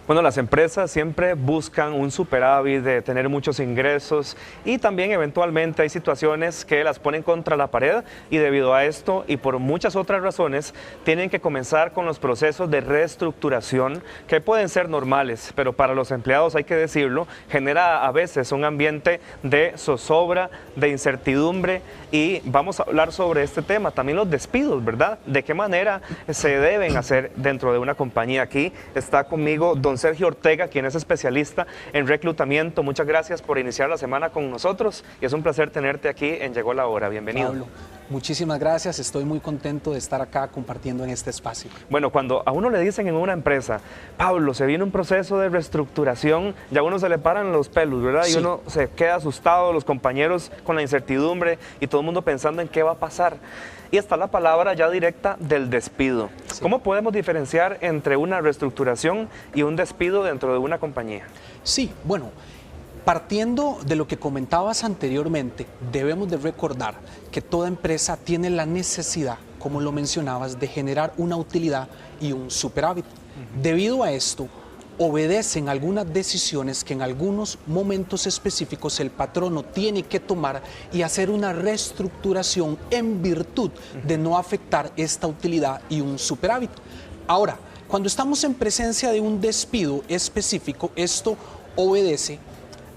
Bueno, las empresas siempre buscan un superávit, de tener muchos ingresos y también eventualmente hay situaciones que las ponen contra la pared y debido a esto y por muchas otras razones tienen que comenzar con los procesos de reestructuración que pueden ser normales, pero para los empleados, hay que decirlo, genera a veces un ambiente de zozobra, de incertidumbre y vamos a hablar sobre este tema, también los despidos, ¿verdad? ¿De qué manera se deben hacer dentro de una compañía? Aquí está conmigo don Sergio Ortega, quien es especialista en reclutamiento. Muchas gracias por iniciar la semana con nosotros y es un placer tenerte aquí en Llegó la Hora. Bienvenido. Pablo, muchísimas gracias. Estoy muy contento de estar acá compartiendo en este espacio. Bueno, cuando a uno le dicen en una empresa, Pablo, se viene un proceso de reestructuración, ya a uno se le paran los pelos, ¿verdad? Sí. Y uno se queda asustado, los compañeros con la incertidumbre y todo el mundo pensando en qué va a pasar. Y está la palabra ya directa del despido. Sí. ¿Cómo podemos diferenciar entre una reestructuración y un despido dentro de una compañía? Sí, bueno, partiendo de lo que comentabas anteriormente, debemos de recordar que toda empresa tiene la necesidad, como lo mencionabas, de generar una utilidad y un superávit. Debido a esto, obedecen algunas decisiones que en algunos momentos específicos el patrono tiene que tomar y hacer una reestructuración en virtud de no afectar esta utilidad y un superávit. Ahora, cuando estamos en presencia de un despido específico, esto obedece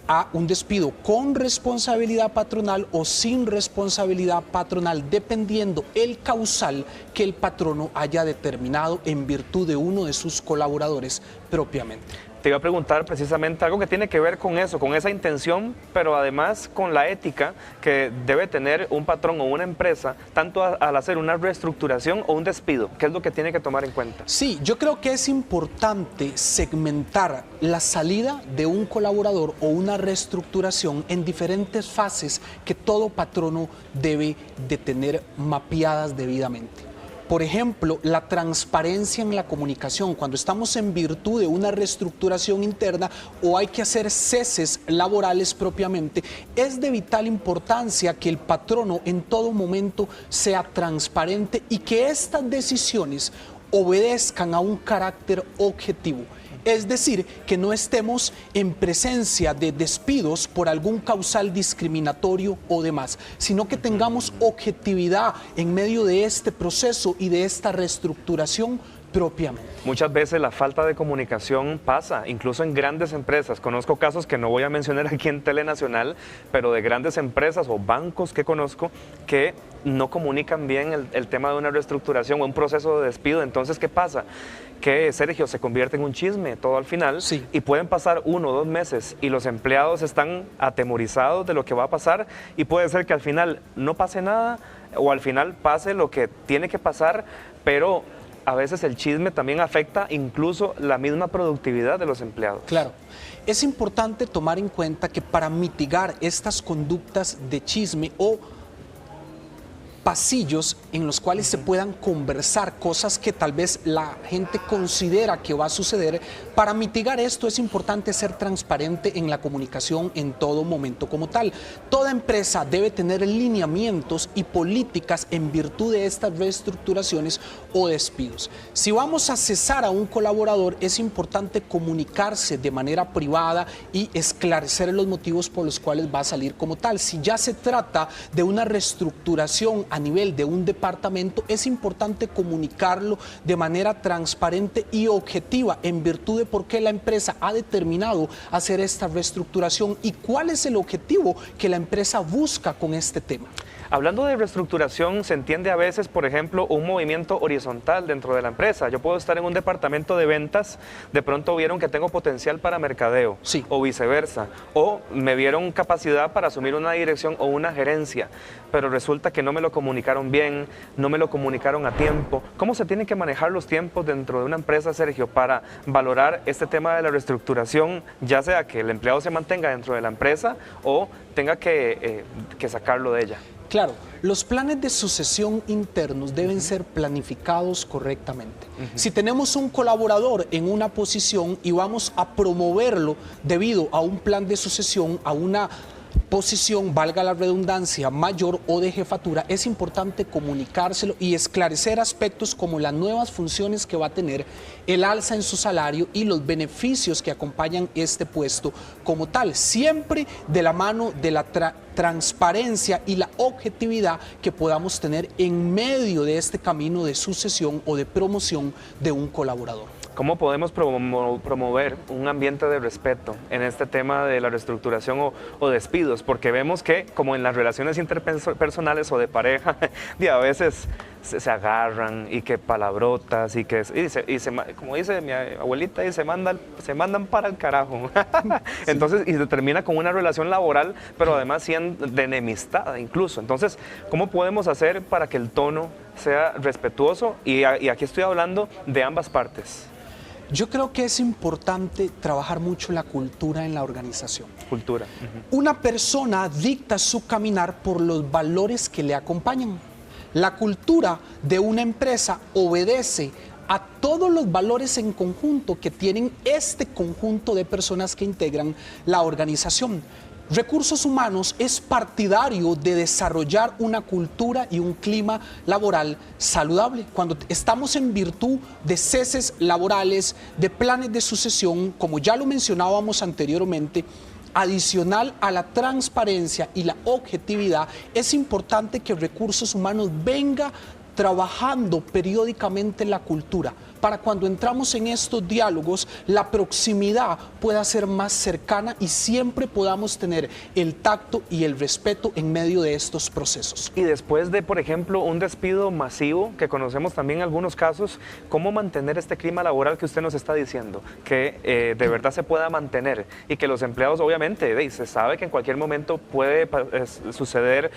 a un despido con responsabilidad patronal o sin responsabilidad patronal, dependiendo el causal que el patrono haya determinado en virtud de uno de sus colaboradores propiamente. Te iba a preguntar precisamente algo que tiene que ver con eso, con esa intención, pero además con la ética que debe tener un patrón o una empresa, tanto al hacer una reestructuración o un despido. ¿Qué es lo que tiene que tomar en cuenta? Sí, yo creo que es importante segmentar la salida de un colaborador o una reestructuración en diferentes fases que todo patrono debe de tener mapeadas debidamente. Por ejemplo, la transparencia en la comunicación, cuando estamos en virtud de una reestructuración interna o hay que hacer ceses laborales propiamente, es de vital importancia que el patrono en todo momento sea transparente y que estas decisiones obedezcan a un carácter objetivo. Es decir, que no estemos en presencia de despidos por algún causal discriminatorio o demás, sino que tengamos objetividad en medio de este proceso y de esta reestructuración propiamente. Muchas veces la falta de comunicación pasa, incluso en grandes empresas. Conozco casos que no voy a mencionar aquí en Telenacional, pero de grandes empresas o bancos que conozco que no comunican bien el tema de una reestructuración o un proceso de despido. Entonces, ¿qué pasa? Que, Sergio, se convierte en un chisme todo al final. Sí. Y pueden pasar 1 o 2 meses y los empleados están atemorizados de lo que va a pasar y puede ser que al final no pase nada o al final pase lo que tiene que pasar, pero a veces el chisme también afecta incluso la misma productividad de los empleados. Claro, es importante tomar en cuenta que para mitigar estas conductas de chisme o pasillos en los cuales se puedan conversar cosas que tal vez la gente considera que va a suceder, para mitigar esto es importante ser transparente en la comunicación en todo momento como tal. Toda empresa debe tener lineamientos y políticas en virtud de estas reestructuraciones o despidos. Si vamos a cesar a un colaborador, es importante comunicarse de manera privada y esclarecer los motivos por los cuales va a salir como tal. Si ya se trata de una reestructuración a nivel de un departamento, es importante comunicarlo de manera transparente y objetiva en virtud de por qué la empresa ha determinado hacer esta reestructuración y cuál es el objetivo que la empresa busca con este tema. Hablando de reestructuración, se entiende a veces, por ejemplo, un movimiento horizontal dentro de la empresa. Yo puedo estar en un departamento de ventas, de pronto vieron que tengo potencial para mercadeo, sí, o viceversa, o me vieron capacidad para asumir una dirección o una gerencia, pero resulta que no me lo comunicaron bien, no me lo comunicaron a tiempo. ¿Cómo se tienen que manejar los tiempos dentro de una empresa, Sergio, para valorar este tema de la reestructuración, ya sea que el empleado se mantenga dentro de la empresa o tenga que sacarlo de ella? Claro, los planes de sucesión internos deben ser planificados correctamente. Si tenemos un colaborador en una posición y vamos a promoverlo debido a un plan de sucesión, a una posición, valga la redundancia, mayor o de jefatura, es importante comunicárselo y esclarecer aspectos como las nuevas funciones que va a tener, el alza en su salario y los beneficios que acompañan este puesto como tal, siempre de la mano de la transparencia y la objetividad que podamos tener en medio de este camino de sucesión o de promoción de un colaborador. ¿Cómo podemos promover un ambiente de respeto en este tema de la reestructuración o despidos? Porque vemos que, como en las relaciones interpersonales o de pareja, a veces se agarran y que palabrotas como dice mi abuelita, y se mandan para el carajo. Entonces, y se termina con una relación laboral, pero además siendo de enemistad incluso. Entonces, ¿cómo podemos hacer para que el tono sea respetuoso? Y aquí estoy hablando de ambas partes. Yo creo que es importante trabajar mucho la cultura en la organización. Cultura. Una persona dicta su caminar por los valores que le acompañan. La cultura de una empresa obedece a todos los valores en conjunto que tienen este conjunto de personas que integran la organización. Recursos Humanos es partidario de desarrollar una cultura y un clima laboral saludable. Cuando estamos en virtud de ceses laborales, de planes de sucesión, como ya lo mencionábamos anteriormente, adicional a la transparencia y la objetividad, es importante que Recursos Humanos venga trabajando periódicamente la cultura, para cuando entramos en estos diálogos, la proximidad pueda ser más cercana y siempre podamos tener el tacto y el respeto en medio de estos procesos. Y después de, por ejemplo, un despido masivo, que conocemos también algunos casos, ¿cómo mantener este clima laboral que usted nos está diciendo? Que de verdad se pueda mantener y que los empleados, obviamente, se sabe que en cualquier momento puede suceder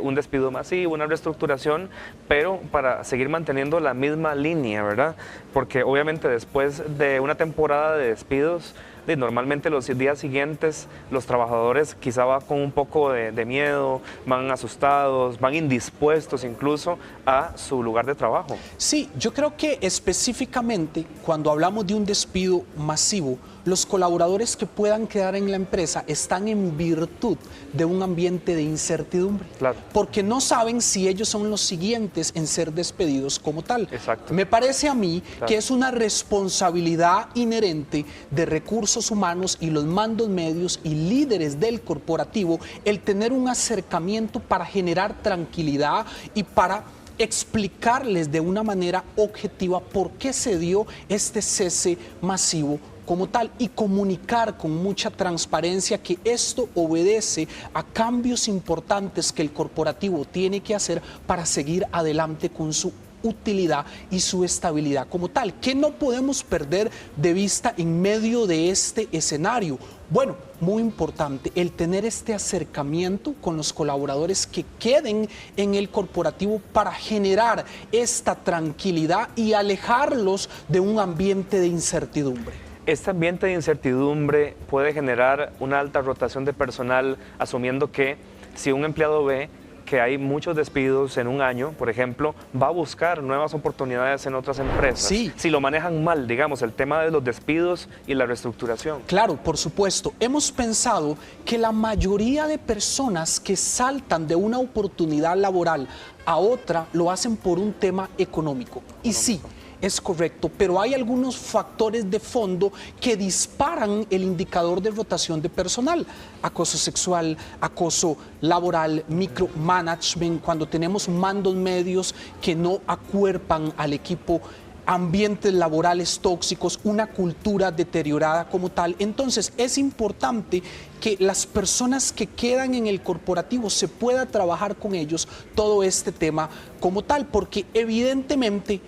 un despido masivo, una reestructuración, pero para seguir manteniendo la misma línea, ¿verdad? Porque obviamente después de una temporada de despidos, normalmente los días siguientes los trabajadores quizá van con un poco de miedo, van asustados, van indispuestos incluso a su lugar de trabajo. Sí, yo creo que específicamente cuando hablamos de un despido masivo, los colaboradores que puedan quedar en la empresa están en virtud de un ambiente de incertidumbre. Claro. Porque no saben si ellos son los siguientes en ser despedidos como tal. Exacto. Me parece a mí que es una responsabilidad inherente de Recursos Humanos y los mandos medios y líderes del corporativo el tener un acercamiento para generar tranquilidad y para explicarles de una manera objetiva por qué se dio este cese masivo como tal y comunicar con mucha transparencia que esto obedece a cambios importantes que el corporativo tiene que hacer para seguir adelante con su utilidad y su estabilidad como tal. ¿Qué no podemos perder de vista en medio de este escenario? Bueno, muy importante el tener este acercamiento con los colaboradores que queden en el corporativo para generar esta tranquilidad y alejarlos de un ambiente de incertidumbre. Este ambiente de incertidumbre puede generar una alta rotación de personal, asumiendo que si un empleado ve que hay muchos despidos en un año, por ejemplo, va a buscar nuevas oportunidades en otras empresas. Sí. Si lo manejan mal, digamos, el tema de los despidos y la reestructuración. Claro, por supuesto. Hemos pensado que la mayoría de personas que saltan de una oportunidad laboral a otra lo hacen por un tema económico. Y sí, es correcto, pero hay algunos factores de fondo que disparan el indicador de rotación de personal. Acoso sexual, acoso laboral, micromanagement, cuando tenemos mandos medios que no acuerpan al equipo, ambientes laborales tóxicos, una cultura deteriorada como tal. Entonces es importante que las personas que quedan en el corporativo se pueda trabajar con ellos todo este tema como tal, porque evidentemente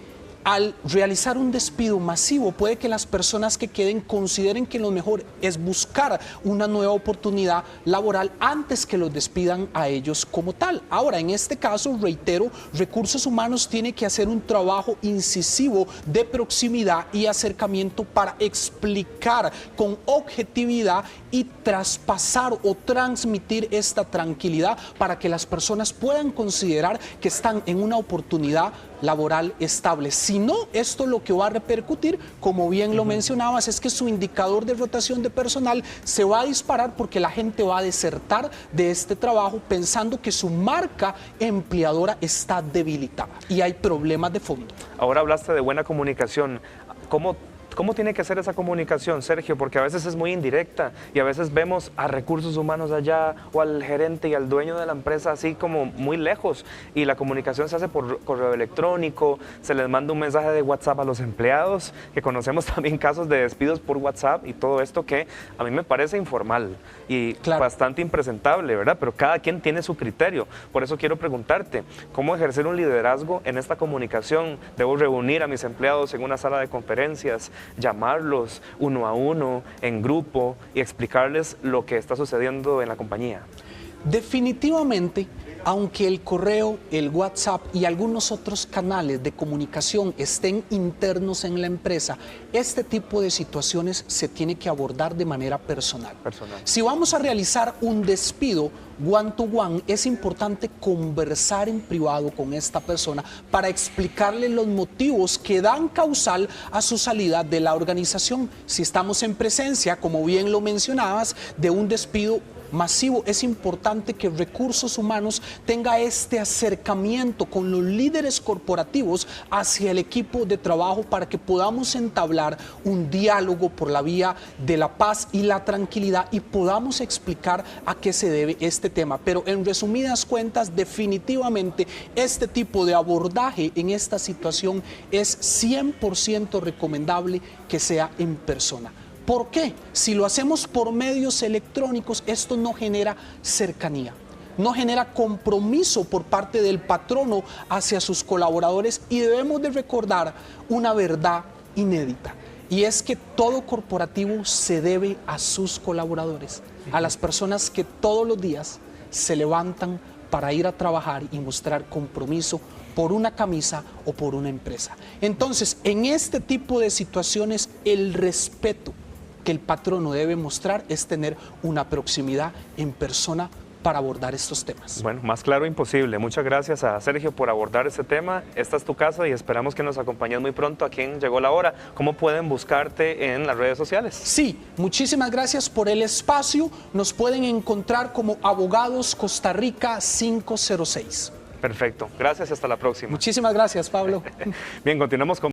al realizar un despido masivo, puede que las personas que queden consideren que lo mejor es buscar una nueva oportunidad laboral antes que los despidan a ellos como tal. Ahora, en este caso, reitero, Recursos Humanos tiene que hacer un trabajo incisivo de proximidad y acercamiento para explicar con objetividad y traspasar o transmitir esta tranquilidad para que las personas puedan considerar que están en una oportunidad laboral estable. Si no, esto lo que va a repercutir, como bien lo mencionabas, es que su indicador de rotación de personal se va a disparar porque la gente va a desertar de este trabajo pensando que su marca empleadora está debilitada y hay problemas de fondo. Ahora hablaste de buena comunicación. ¿Cómo tiene que ser esa comunicación, Sergio? Porque a veces es muy indirecta y a veces vemos a recursos humanos allá o al gerente y al dueño de la empresa así como muy lejos y la comunicación se hace por correo electrónico, se les manda un mensaje de WhatsApp a los empleados, que conocemos también casos de despidos por WhatsApp y todo esto que a mí me parece informal y bastante impresentable, ¿verdad? Pero cada quien tiene su criterio. Por eso quiero preguntarte, ¿cómo ejercer un liderazgo en esta comunicación? ¿Debo reunir a mis empleados en una sala de conferencias, llamarlos uno a uno, en grupo y explicarles lo que está sucediendo en la compañía? Definitivamente, aunque el correo, el WhatsApp y algunos otros canales de comunicación estén internos en la empresa, este tipo de situaciones se tiene que abordar de manera personal. Si vamos a realizar un despido one to one, es importante conversar en privado con esta persona para explicarle los motivos que dan causal a su salida de la organización. Si estamos en presencia, como bien lo mencionabas, de un despido masivo, es importante que Recursos Humanos tenga este acercamiento con los líderes corporativos hacia el equipo de trabajo para que podamos entablar un diálogo por la vía de la paz y la tranquilidad y podamos explicar a qué se debe este tema. Pero en resumidas cuentas, definitivamente este tipo de abordaje en esta situación es 100% recomendable que sea en persona. ¿Por qué? Si lo hacemos por medios electrónicos, esto no genera cercanía, no genera compromiso por parte del patrono hacia sus colaboradores y debemos de recordar una verdad inédita y es que todo corporativo se debe a sus colaboradores, a las personas que todos los días se levantan para ir a trabajar y mostrar compromiso por una camisa o por una empresa. Entonces, en este tipo de situaciones, el respeto que el patrono debe mostrar es tener una proximidad en persona para abordar estos temas. Bueno, más claro imposible. Muchas gracias a Sergio por abordar este tema. Esta es tu casa y esperamos que nos acompañes muy pronto aquí en Llegó la Hora. ¿Cómo pueden buscarte en las redes sociales? Sí, muchísimas gracias por el espacio. Nos pueden encontrar como Abogados Costa Rica 506. Perfecto. Gracias y hasta la próxima. Muchísimas gracias, Pablo. Bien, continuamos con